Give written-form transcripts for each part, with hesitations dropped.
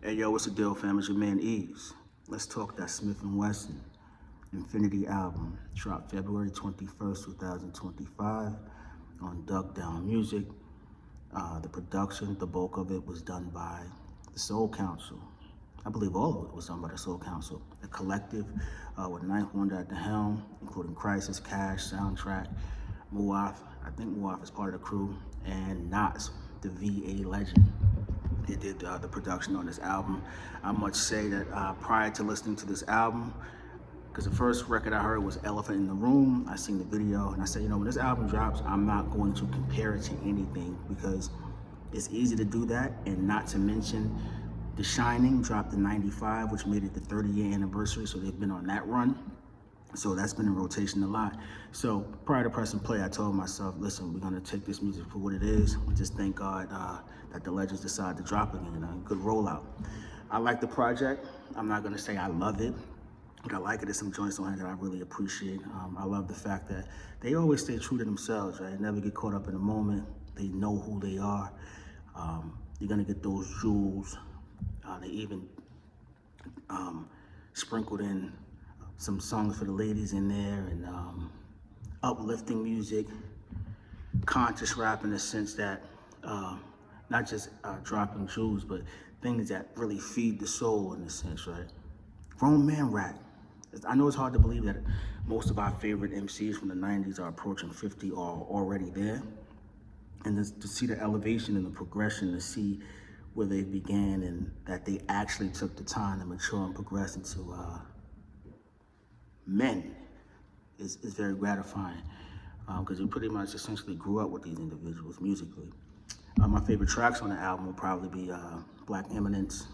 Hey yo, what's the deal, fam? It's your man Eeze. Let's talk that Smif-N-Wessun Infinity album. Dropped February 21st, 2025 on Duck Down Music. The production, the bulk of it was done by the Soul Council. I believe all of it was done by the Soul Council. The collective with Ninth Wonder at the helm, including Crisis, Cash, Soundtrack, Muaf, I think Muaf is part of the crew, and Nas, the VA legend. They did the production on this album. I must say that prior to listening to this album, because the first record I heard was Elephant in the Room, I seen the video and I said, you know, when this album drops, I'm not going to compare it to anything because it's easy to do that, and not to mention The Shining dropped in '95, which made it the 30-year anniversary, so they've been on that run. So that's been in rotation a lot. So prior to pressing play, I told myself, listen, we're gonna take this music for what it is, and just thank God that the legends decided to drop again. Good rollout. I like the project. I'm not gonna say I love it, but I like it. There's some joints on it that I really appreciate. I love the fact that they always stay true to themselves, right? Never get caught up in the moment. They know who they are. You're gonna get those jewels. They even sprinkled in some songs for the ladies in there, and uplifting music, conscious rap in the sense that not just dropping jewels, but things that really feed the soul in a sense, right? Grown man rap. I know it's hard to believe that most of our favorite MCs from the 90s are approaching 50 or already there. And to see the elevation and the progression, to see where they began and that they actually took the time to mature and progress into men is very gratifying, because we pretty much essentially grew up with these individuals musically. My favorite tracks on the album will probably be Black Eminence.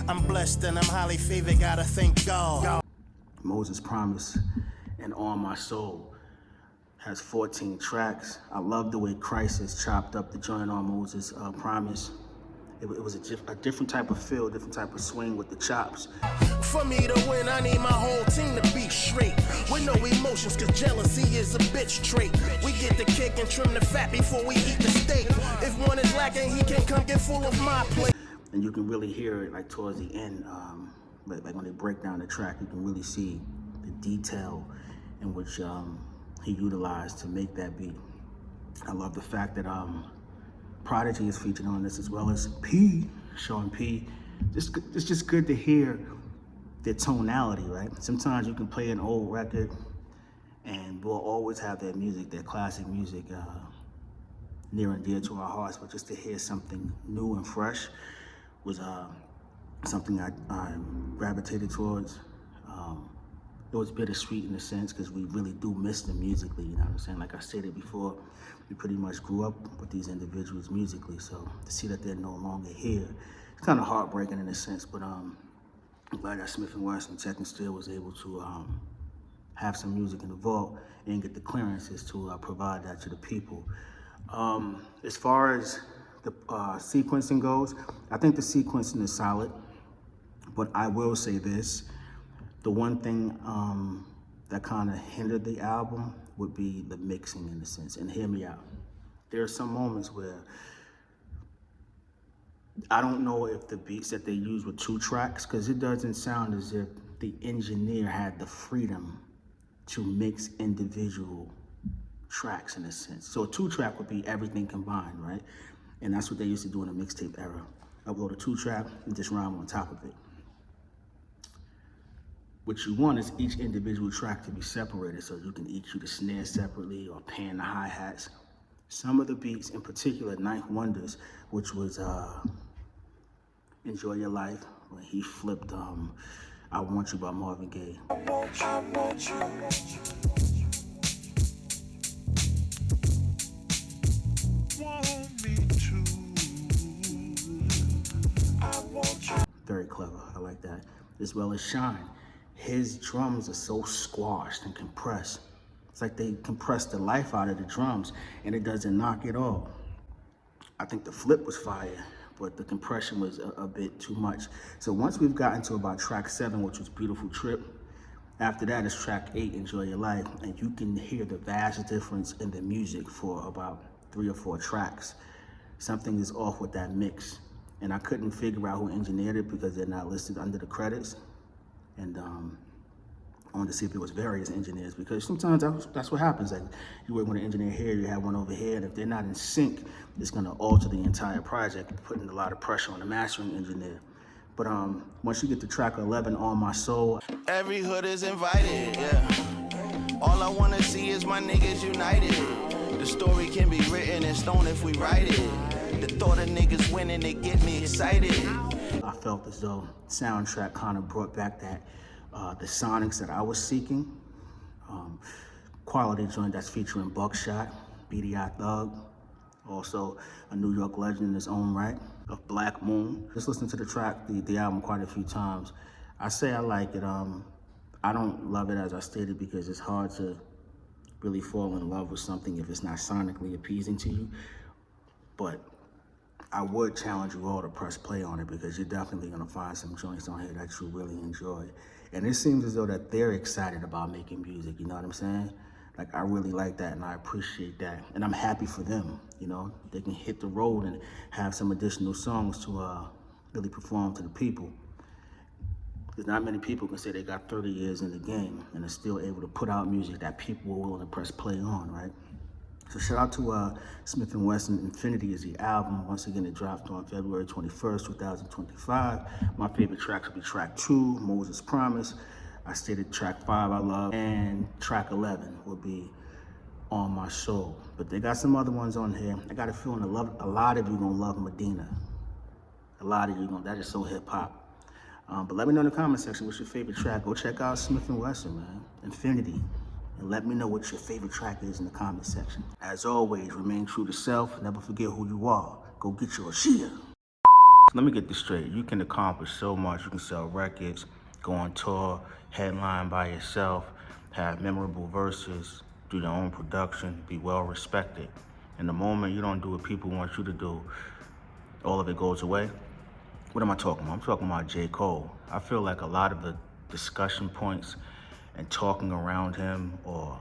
I'm blessed and I'm highly favored, gotta thank God. Moses Promise and On My Soul has 14 tracks. I love the way Crisis chopped up the joint on Moses Promise. It was a different type of feel, different type of swing with the chops. For me to win, I need my whole team to be straight. With no emotions, cause jealousy is a bitch trait. We get the cake and trim the fat before we eat the steak. If one is lacking, he can come get full of my plate. And you can really hear it like towards the end, like when they break down the track, you can really see the detail in which he utilized to make that beat. I love the fact that Prodigy is featured on this, as well as P, Sean P. It's just good to hear their tonality, right? Sometimes you can play an old record and we'll always have that music, that classic music, near and dear to our hearts, but just to hear something new and fresh was something I gravitated towards. It was bittersweet in a sense because we really do miss them musically, you know what I'm saying? Like I stated before, we pretty much grew up with these individuals musically, so to see that they're no longer here, it's kind of heartbreaking in a sense, but I'm glad that Smif-N-Wessun Tech and Still was able to have some music in the vault and get the clearances to provide that to the people. As far as the sequencing goes, I think the sequencing is solid, but I will say this. The one thing that kind of hindered the album would be the mixing in a sense, and hear me out. There are some moments where I don't know if the beats that they used were 2 tracks, because it doesn't sound as if the engineer had the freedom to mix individual tracks in a sense. So a 2-track would be everything combined, right? And that's what they used to do in the mixtape era. Upload a 2-track and just rhyme on top of it. What you want is each individual track to be separated so you can EQ the snare separately or pan the hi-hats. Some of the beats, in particular Ninth Wonder's, which was Enjoy Your Life, when he flipped I Want You by Marvin Gaye. I want you. Want me to. I want you. Very clever, I like that. As well as Shine. His drums are so squashed and compressed. It's like they compressed the life out of the drums and it doesn't knock it off. I think the flip was fire, but the compression was a bit too much. So once we've gotten to about track 7, which was Beautiful Trip, After that is track 8, Enjoy Your Life, and you can hear the vast difference in the music for about 3 or 4 tracks. Something is off with that mix, and I couldn't figure out who engineered it because they're not listed under the credits. And I wanted to see if it was various engineers, because sometimes that's what happens. Like, you work with an engineer here, you have one over here, and if they're not in sync, it's gonna alter the entire project, putting a lot of pressure on the mastering engineer. But once you get to track 11, On My Soul, Every hood is invited, yeah. All I wanna see is my niggas united. The story can be written in stone if we write it. The thought of niggas winning, it get me excited. I felt as though soundtrack kind of brought back that the sonics that I was seeking. Quality joint that's featuring Buckshot, BDI Thug, also a New York legend in his own right, of Black Moon. Just listened to the track, the album quite a few times. I say I like it. I don't love it, as I stated, because it's hard to really fall in love with something if it's not sonically appeasing to you. But I would challenge you all to press play on it, because you're definitely gonna find some joints on here that you really enjoy. And it seems as though that they're excited about making music, you know what I'm saying? Like, I really like that, and I appreciate that. And I'm happy for them, you know? They can hit the road and have some additional songs to really perform to the people. Because not many people can say they got 30 years in the game and are still able to put out music that people are willing to press play on, right? So shout out to Smif-N-Wessun. Infinity is the album. Once again, it dropped on February 21st, 2025. My favorite tracks will be track 2, Moses Promise. I stated track 5 I love, and track 11 will be On My Soul. But they got some other ones on here. I got a feeling a lot of you gonna love Medina. A lot of you gonna, that is so hip hop. But let me know in the comment section what's your favorite track. Go check out Smif-N-Wessun, man. Infinity. And let me know what your favorite track is in the comment section. As always, remain true to self. Never forget who you are. Go get your shit. Let me get this straight. You can accomplish so much. You can sell records, go on tour, headline by yourself, have memorable verses, do your own production, be well respected. And the moment you don't do what people want you to do, all of it goes away. What am I talking about? I'm talking about J. Cole. I feel like a lot of the discussion points and talking around him, or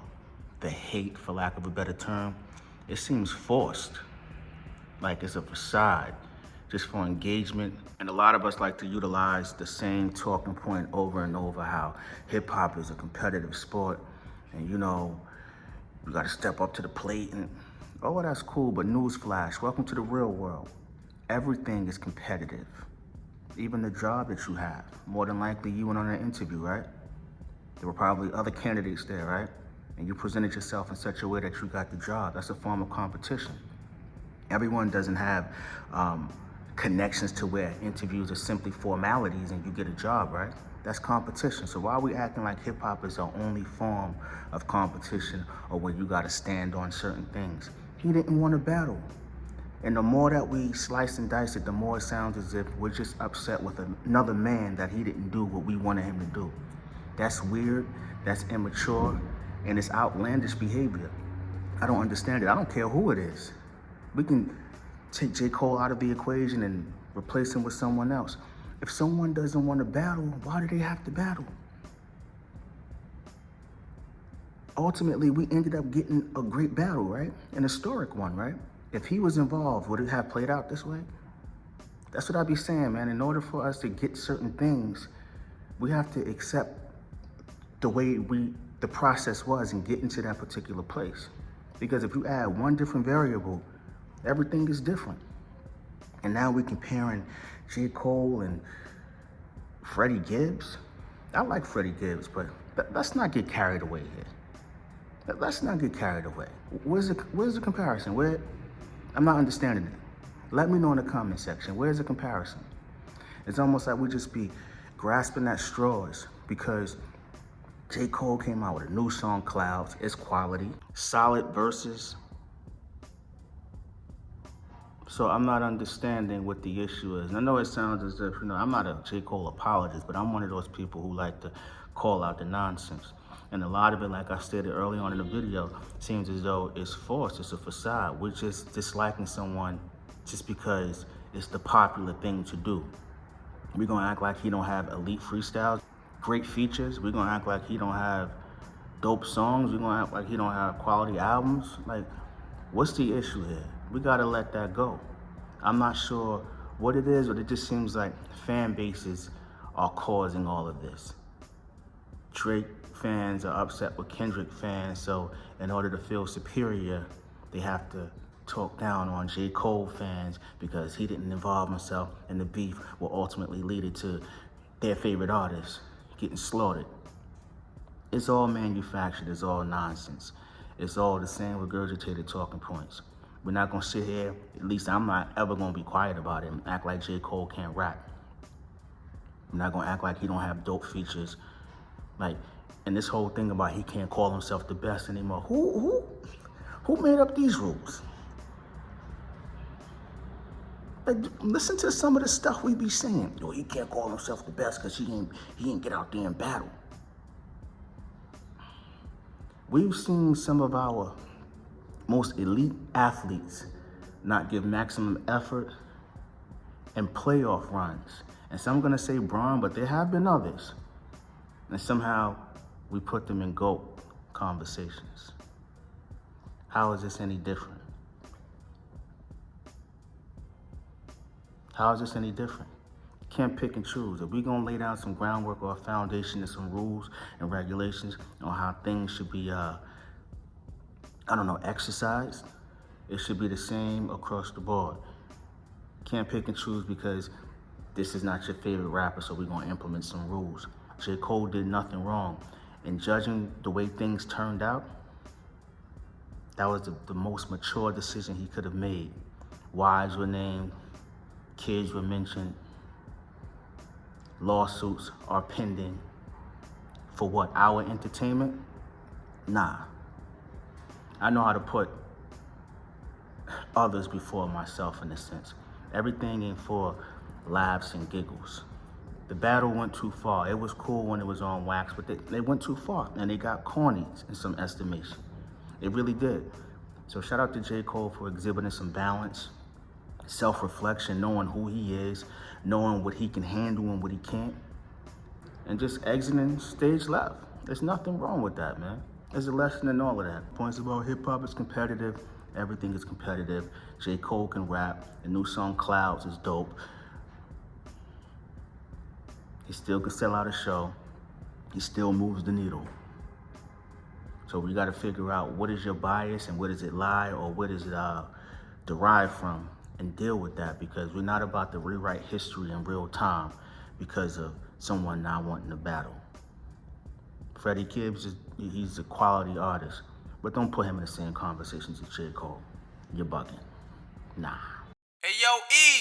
the hate, for lack of a better term, it seems forced. Like it's a facade, just for engagement. And a lot of us like to utilize the same talking point over and over, how hip hop is a competitive sport, and you know, you gotta step up to the plate, and oh, that's cool, but newsflash, welcome to the real world. Everything is competitive. Even the job that you have. More than likely you went on an interview, right? There were probably other candidates there, right? And you presented yourself in such a way that you got the job. That's a form of competition. Everyone doesn't have connections to where interviews are simply formalities and you get a job, right? That's competition. So why are we acting like hip hop is the only form of competition, or where you gotta stand on certain things? He didn't want to battle. And the more that we slice and dice it, the more it sounds as if we're just upset with another man that he didn't do what we wanted him to do. That's weird, that's immature, and it's outlandish behavior. I don't understand it. I don't care who it is. We can take J. Cole out of the equation and replace him with someone else. If someone doesn't want to battle, why do they have to battle? Ultimately, we ended up getting a great battle, right? An historic one, right? If he was involved, would it have played out this way? That's what I be saying, man. In order for us to get certain things, we have to accept the way the process was and get into that particular place. Because if you add one different variable, everything is different. And now we're comparing J. Cole and Freddie Gibbs. I like Freddie Gibbs, but let's not get carried away here. Let's not get carried away. Where's the comparison? I'm not understanding it. Let me know in the comment section. Where's the comparison? It's almost like we just be grasping at straws, because J. Cole came out with a new song, Clouds. It's quality, solid verses. So I'm not understanding what the issue is. And I know it sounds as if, I'm not a J. Cole apologist, but I'm one of those people who like to call out the nonsense. And a lot of it, like I stated early on in the video, seems as though it's forced, it's a facade. We're just disliking someone just because it's the popular thing to do. We're gonna act like he don't have elite freestyles. great features. We're gonna act like he don't have dope songs. We're gonna act like he don't have quality albums. Like, what's the issue here? We gotta let that go. I'm not sure what it is, but it just seems like fan bases are causing all of this. Drake fans are upset with Kendrick fans, so in order to feel superior, they have to talk down on J. Cole fans because he didn't involve himself in the beef, will ultimately lead to their favorite artist getting slaughtered. It's all manufactured, it's all nonsense. It's all the same regurgitated talking points. We're not gonna sit here, at least I'm not ever gonna be quiet about it and act like J. Cole can't rap. I'm not gonna act like he don't have dope features. Like, and this whole thing about he can't call himself the best anymore. Who made up these rules? Like, listen to some of the stuff we be saying. Yo, he can't call himself the best because he ain't get out there and battle. We've seen some of our most elite athletes not give maximum effort in playoff runs. And some are gonna say Braun, but there have been others. And somehow we put them in GOAT conversations. How is this any different? How is this any different? Can't pick and choose. If we're gonna lay down some groundwork or a foundation and some rules and regulations on how things should be, exercised, it should be the same across the board. Can't pick and choose because this is not your favorite rapper, so we're gonna implement some rules. J. Cole did nothing wrong. And judging the way things turned out, that was the most mature decision he could have made. Wives were named, kids were mentioned, lawsuits are pending. For what, our entertainment? Nah. I know how to put others before myself in a sense. Everything ain't for laughs and giggles. The battle went too far. It was cool when it was on wax, but they went too far and they got corny in some estimation. It really did. So shout out to J. Cole for exhibiting some balance, self-reflection, knowing who he is, knowing what he can handle and what he can't, and just exiting stage left. There's nothing wrong with that, man. There's a lesson in all of that. Points about hip-hop is competitive. Everything is competitive. J. Cole can rap. The new song Clouds is dope. He still can sell out a show. He still moves the needle. So we got to figure out what is your bias and where does it lie or where does it derive from, and deal with that, because we're not about to rewrite history in real time because of someone not wanting to battle. Freddie Gibbs, he's a quality artist, but don't put him in the same conversations as J. Cole. You're bugging. Nah. Hey, yo, Eeze.